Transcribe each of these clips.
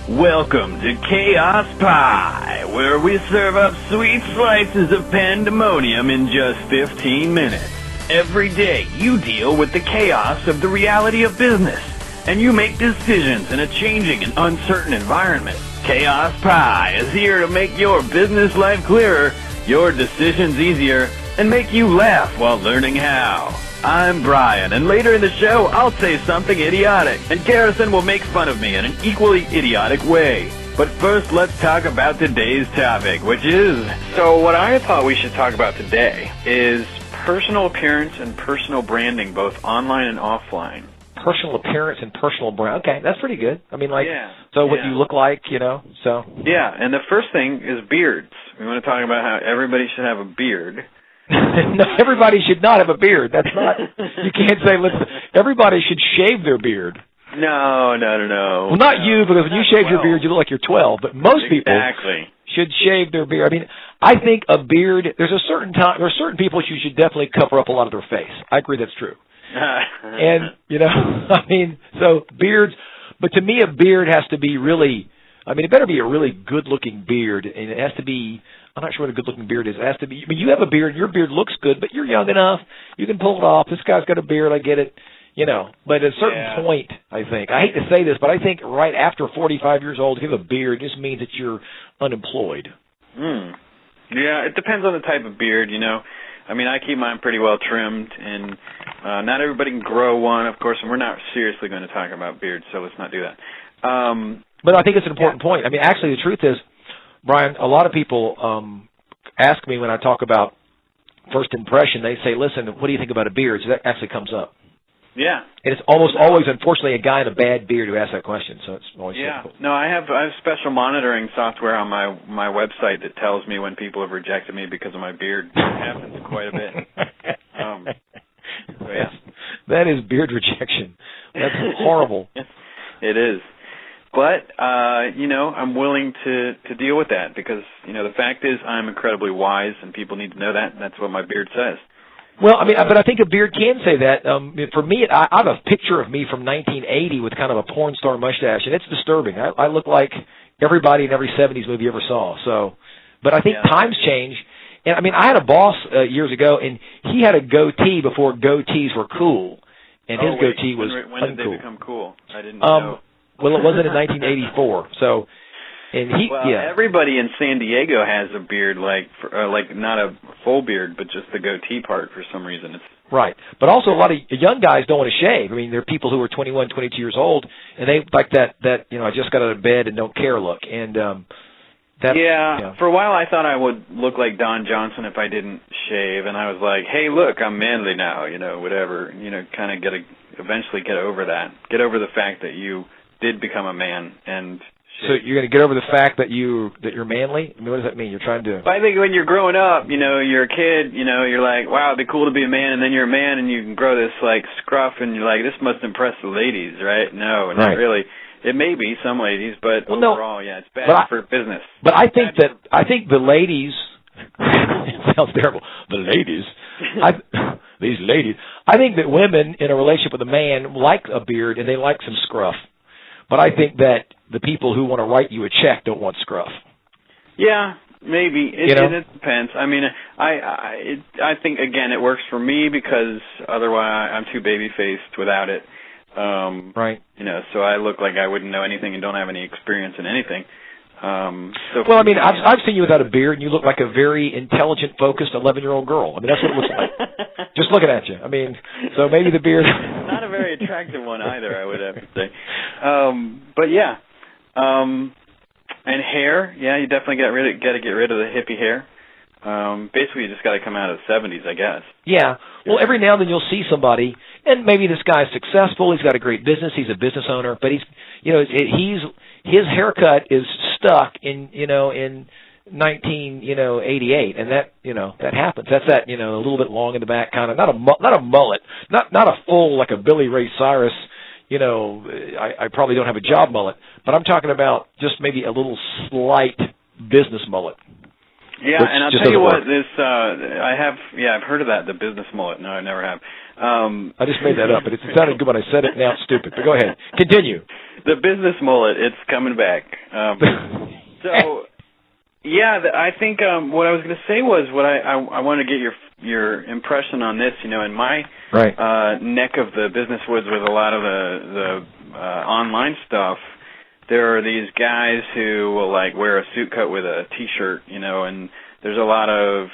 Welcome to Chaos Pie, where we serve up sweet slices of pandemonium in just 15 minutes. Every day, you deal with the chaos of the reality of business, and you make decisions in a changing and uncertain environment. Chaos Pie is here to make your business life clearer, your decisions easier, and make you laugh while learning how. I'm Brian, and later in the show, I'll say something idiotic, and Garrison will make fun of me in an equally idiotic way. But first, let's talk about today's topic, which is... So what I thought we should talk about today is personal appearance and personal branding, both online and offline. Personal appearance and personal brand. Okay, that's pretty good. I mean, like, Yeah, so what you look like, you know, so. Yeah, and the first thing is beards. We want to talk about how everybody should have a beard. No, everybody should not have a beard. That's not, you can't say, everybody should shave their beard. No. Well, not you, because when you shave your beard, you look like you're 12, but most people should shave their beard. I mean, I think a beard, there are certain people you should definitely cover up a lot of their face. I agree that's true. And, you know, I mean, so beards, but to me a beard has to be really, I mean, it better be a really good-looking beard, and it has to be, I'm not sure what a good-looking beard is. It has to be, I mean, you have a beard, your beard looks good, but you're young enough, you can pull it off. This guy's got a beard, I get it, you know. But at a certain point, I think, I hate to say this, but I think right after 45 years old, if you have a beard, it just means that you're unemployed. Yeah, it depends on the type of beard, you know. I mean, I keep mine pretty well trimmed, and not everybody can grow one, of course, and we're not seriously going to talk about beards, so let's not do that. But I think it's an important point. I mean, actually, the truth is, Brian, a lot of people ask me when I talk about first impression, they say, listen, what do you think about a beard? So that actually comes up. Yeah. And it's almost always, unfortunately, a guy in a bad beard who asks that question, so it's always difficult. No, I have special monitoring software on my website that tells me when people have rejected me because of my beard. It happens quite a bit. So yeah. That is beard rejection. That's horrible. It is. But, you know, I'm willing to deal with that because, you know, the fact is I'm incredibly wise and people need to know that, and that's what my beard says. Well, I mean, but I think a beard can say that. For me, I have a picture of me from 1980 with kind of a porn star mustache, and it's disturbing. I look like everybody in every 70s movie you ever saw. So, but I think times change. And, I mean, I had a boss years ago, and he had a goatee before goatees were cool, and his goatee was when uncool. did they become cool? I didn't know. Well, it wasn't in 1984. So, and everybody in San Diego has a beard, like not a full beard, but just the goatee part for some reason. Right. But also a lot of young guys don't want to shave. I mean, there are people who are 21, 22 years old, and they like that you know, I just got out of bed and don't care look. And for a while I thought I would look like Don Johnson if I didn't shave, and I was like, hey, look, I'm manly now, you know, whatever. You know, kind of eventually get over that. Get over the fact that you did become a man and so you're going to get over the fact that you're manly? I mean, what does that mean? You're trying to... I think when you're growing up, you know, you're a kid, you know, you're like, wow, it'd be cool to be a man, and then you're a man and you can grow this, like, scruff, and you're like, this must impress the ladies, right? No, not really. It may be some ladies, but overall, it's bad for business. But I think the ladies... it sounds terrible. The ladies... these ladies... I think that women in a relationship with a man like a beard and they like some scruff. But I think that the people who want to write you a check don't want scruff. Yeah, maybe. It depends. I mean, I think, again, it works for me because otherwise I'm too baby-faced without it. Right. You know, so I look like I wouldn't know anything and don't have any experience in anything. Well, I mean, I've seen you without a beard, and you look like a very intelligent, focused 11-year-old girl. I mean, that's what it looks like. Just looking at you. I mean, so maybe the beard... Not a very attractive one either, I would have to say. But yeah. And hair, you definitely got to get rid of the hippie hair. Basically, you just got to come out of the 70s, I guess. Yeah. Well, every now and then you'll see somebody, and maybe this guy's successful. He's got a great business. He's a business owner, but his haircut is stuck in 1988, and that happens. That's a little bit long in the back, kind of not a mullet, not a full like a Billy Ray Cyrus. I probably don't have a job mullet, but I'm talking about just maybe a little slight business mullet. Yeah, and I'll tell you what, I've heard of that, the business mullet. No, I never have. I just made that up, but it sounded good when I said it. Now it's stupid. But go ahead, continue. The business mullet, it's coming back. I think what I was going to say was I want to get your impression on this. In my neck of the business woods with a lot of the online stuff, there are these guys who will wear a suit coat with a T-shirt, and there's a lot of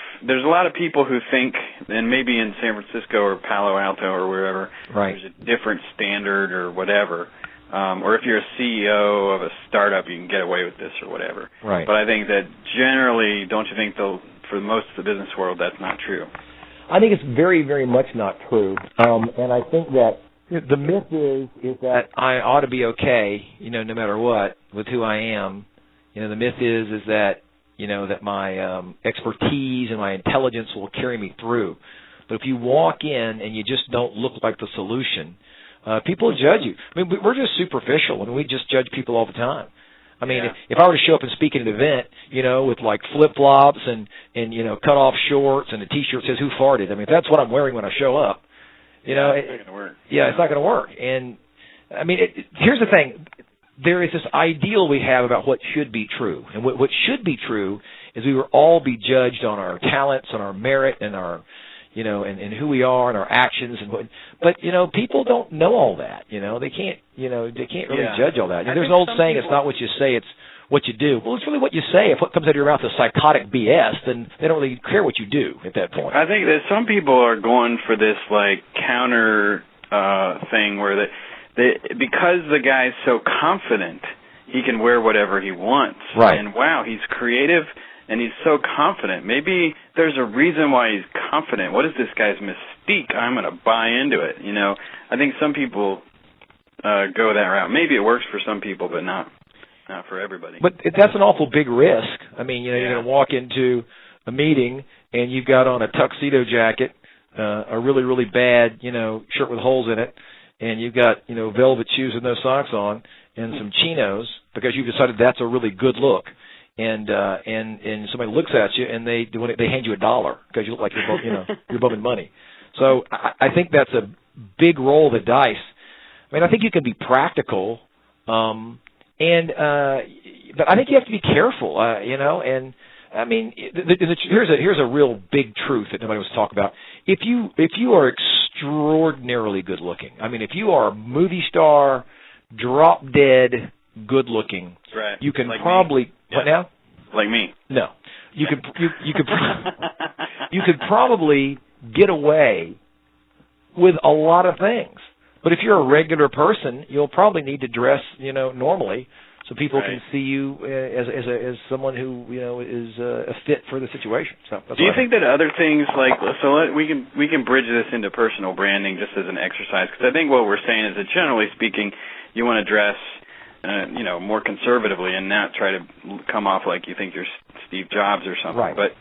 people who think, and maybe in San Francisco or Palo Alto or wherever, there's a different standard or whatever. Or if you're a CEO of a startup, you can get away with this or whatever. Right. But I think that generally, don't you think, for most of the business world, that's not true? I think it's very, very much not true. And I think that the myth is that I ought to be okay, no matter what, with who I am. The myth is that, that my expertise and my intelligence will carry me through. But if you walk in and you just don't look like the solution, people judge you. I mean, we're just superficial. I mean, we just judge people all the time. I mean, if I were to show up and speak at an event, with flip-flops and cut off shorts and a T-shirt that says "Who farted?" I mean, if that's what I'm wearing when I show up, it's not going to work. Yeah, it's not going to work. And I mean, here's the thing: there is this ideal we have about what should be true, and what should be true is we will all be judged on our talents, on our merit, and our and who we are and our actions but people don't know all that. They can't really judge all that. There's an old saying, it's not what you say, it's what you do. Well, it's really what you say. If what comes out of your mouth is psychotic BS, then they don't really care what you do at that point. I think that some people are going for this counter thing where because the guy's so confident, he can wear whatever he wants. Right. And wow, he's creative. And he's so confident. Maybe there's a reason why he's confident. What is this guy's mystique? I'm going to buy into it. I think some people go that route. Maybe it works for some people, but not for everybody. But that's an awful big risk. I mean, you're going to walk into a meeting and you've got on a tuxedo jacket, a really, really bad, shirt with holes in it, and you've got, velvet shoes with no socks on and some chinos because you've decided that's a really good look. And somebody looks at you and they hand you $1 because you look like you're bumming money. So I think that's a big roll of the dice. I mean, I think you can be practical, but I think you have to be careful, And I mean, here's a real big truth that nobody wants to talk about. If you are extraordinarily good looking, I mean, if you are a movie star, drop dead good looking, you can probably. What now? Like me? No, you could probably get away with a lot of things. But if you're a regular person, you'll probably need to dress, normally, so people can see you as someone who is a fit for the situation. So do you think that other things we can bridge this into personal branding just as an exercise? Because I think what we're saying is that generally speaking, you want to dress more conservatively and not try to come off like you think you're Steve Jobs or something. Right. But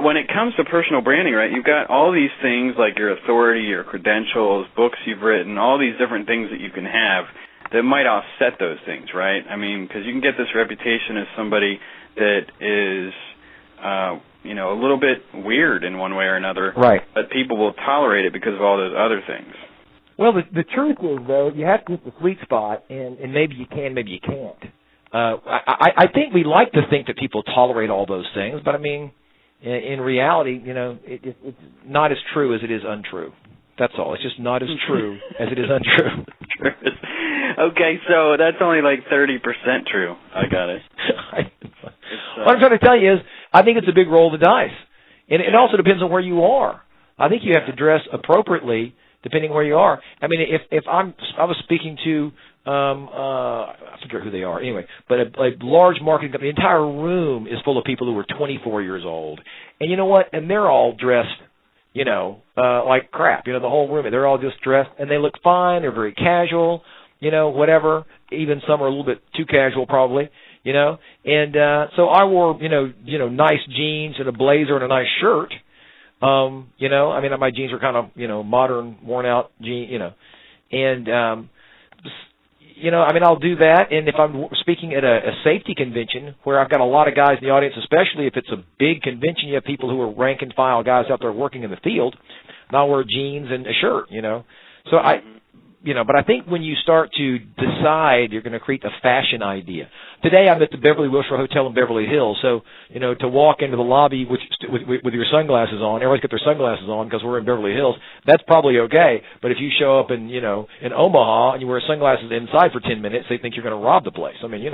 when it comes to personal branding, right, you've got all these things like your authority, your credentials, books you've written, all these different things that you can have that might offset those things, right? I mean, because you can get this reputation as somebody that is, a little bit weird in one way or another. Right. But people will tolerate it because of all those other things. Well, the truth is, though, you have to get the sweet spot, and maybe you can, maybe you can't. I think we like to think that people tolerate all those things, but I mean, in reality, it's not as true as it is untrue. That's all. It's just not as true as it is untrue. Okay, so that's only 30% true. I got it. What I'm trying to tell you is, I think it's a big roll of the dice, and it also depends on where you are. I think you have to dress appropriately depending where you are. I mean, if I was speaking to I forget who they are anyway, but a large marketing company, the entire room is full of people who are 24 years old, and you know what? And they're all dressed, like crap. The whole room, they're all just dressed, and they look fine. They're very casual, whatever. Even some are a little bit too casual, probably, And so I wore, nice jeans and a blazer and a nice shirt. I mean, my jeans are kind of, modern, worn out jeans, and I'll do that. And if I'm speaking at a safety convention where I've got a lot of guys in the audience, especially if it's a big convention, you have people who are rank and file guys out there working in the field, and I'll wear jeans and a shirt, So but I think when you start to decide you're going to create a fashion idea. Today I'm at the Beverly Wilshire Hotel in Beverly Hills, so, to walk into the lobby with your sunglasses on, everybody's got their sunglasses on because we're in Beverly Hills, that's probably okay. But if you show up in Omaha and you wear sunglasses inside for 10 minutes, they think you're going to rob the place. I think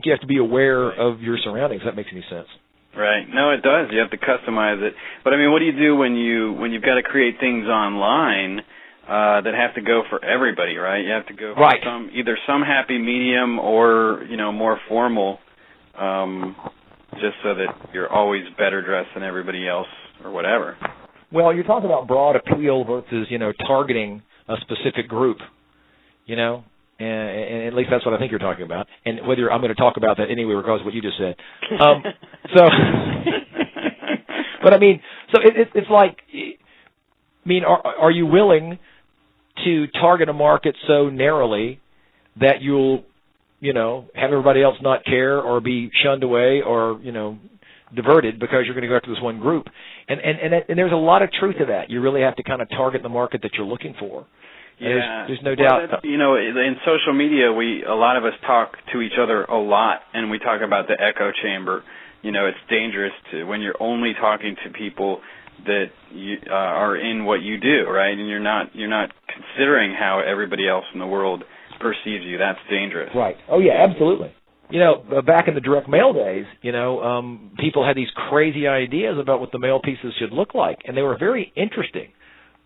you have to be aware of your surroundings. If that makes any sense. Right. No, it does. You have to customize it. But, what do you do when you've got to create things online that have to go for everybody, right? You have to go for either some happy medium or, more formal, just so that you're always better dressed than everybody else or whatever. Well, you're talking about broad appeal versus, targeting a specific group, and at least that's what I think you're talking about. And whether I'm going to talk about that anyway, regardless of what you just said. But it's like, are you willing to target a market so narrowly that you'll, have everybody else not care or be shunned away or, diverted because you're going to go after this one group? And there's a lot of truth to that. You really have to kind of target the market that you're looking for. Yeah. There's no doubt. In social media, a lot of us talk to each other a lot, and we talk about the echo chamber. It's dangerous when you're only talking to people that you are in what you do, right? And you're not considering how everybody else in the world perceives you. That's dangerous. Right. Oh yeah, absolutely. Back in the direct mail days, people had these crazy ideas about what the mail pieces should look like, and they were very interesting.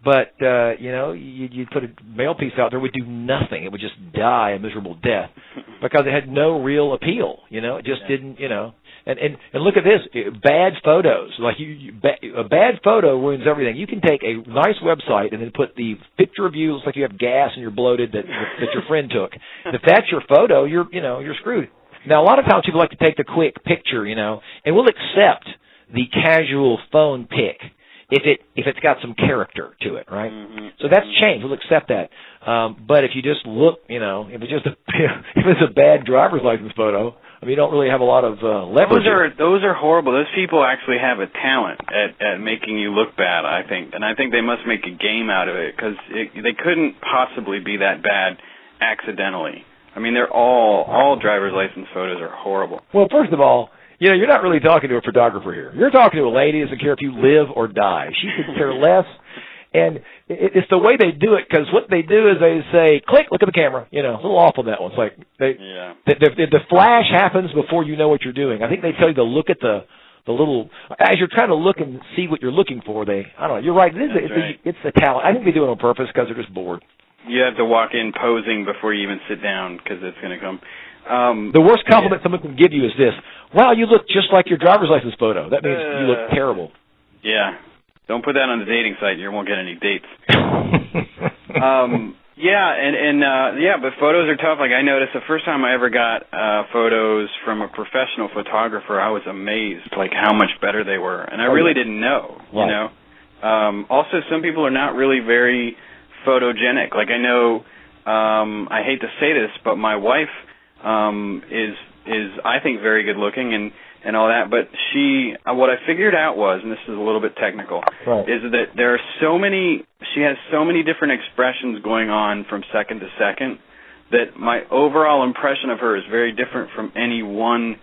But you'd put a mail piece out there, it would do nothing. It would just die a miserable death because it had no real appeal. It just didn't. And look at this, bad photos. Like a bad photo ruins everything. You can take a nice website and then put the picture of you looks like you have gas and you're bloated that your friend took. And if that's your photo, you're screwed. Now a lot of times people like to take the quick picture, and we'll accept the casual phone pic if it's got some character to it, right? Mm-hmm. So that's changed. We'll accept that. But if you just look, if it's a bad driver's license photo, you don't really have a lot of leverage. Those are horrible. Those people actually have a talent at making you look bad, I think. And I think they must make a game out of it because they couldn't possibly be that bad accidentally. They're all driver's license photos are horrible. Well, first of all, you're not really talking to a photographer here. You're talking to a lady who doesn't care if you live or die. She could care less. And it's the way they do it, because what they do is they say, click, look at the camera. It's a little awful, that one. It's like the flash happens before you know what you're doing. I think they tell you to look at the little, as you're trying to look and see what you're looking for, you're right. It's a talent. I think they do it on purpose because they're just bored. You have to walk in posing before you even sit down because it's going to come. The worst compliment someone can give you is this: wow, you look just like your driver's license photo. That means you look terrible. Yeah. Don't put that on the dating site. You won't get any dates. But photos are tough. Like I noticed the first time I ever got photos from a professional photographer, I was amazed like how much better they were. And I really didn't know, right. Also, some people are not really very photogenic. Like I know, I hate to say this, but my wife is I think very good looking and all that, but what I figured out was, and this is a little bit technical, is that she has so many different expressions going on from second to second that my overall impression of her is very different from any one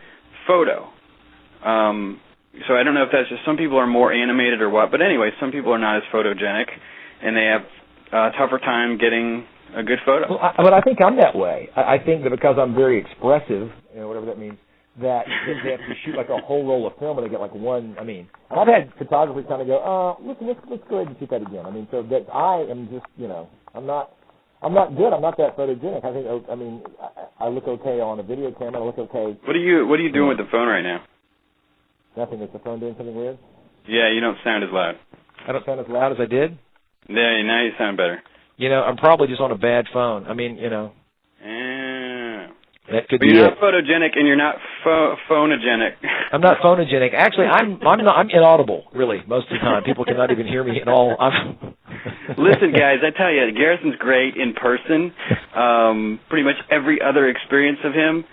photo. So I don't know if that's just some people are more animated or what, but anyway, some people are not as photogenic, and they have a tougher time getting a good photo. Well, but I think I'm that way. I think that because I'm very expressive, whatever that means, that they have to shoot like a whole roll of film and they get like one. And I've had photographers kind of go, listen, let's go ahead and shoot that again. So that I am just, I'm not good. I'm not that photogenic. I think, I look okay on a video camera. I look okay. What are you doing with the phone right now? Nothing. Is the phone doing something weird? Yeah, you don't sound as loud. I don't sound as loud as I did? Yeah, now you sound better. I'm probably just on a bad phone. That could but you're not photogenic and you're not phonogenic. I'm not phonogenic. Actually, I'm inaudible, really, most of the time. People cannot even hear me at all. Listen, guys, I tell you, Garrison's great in person. Pretty much every other experience of him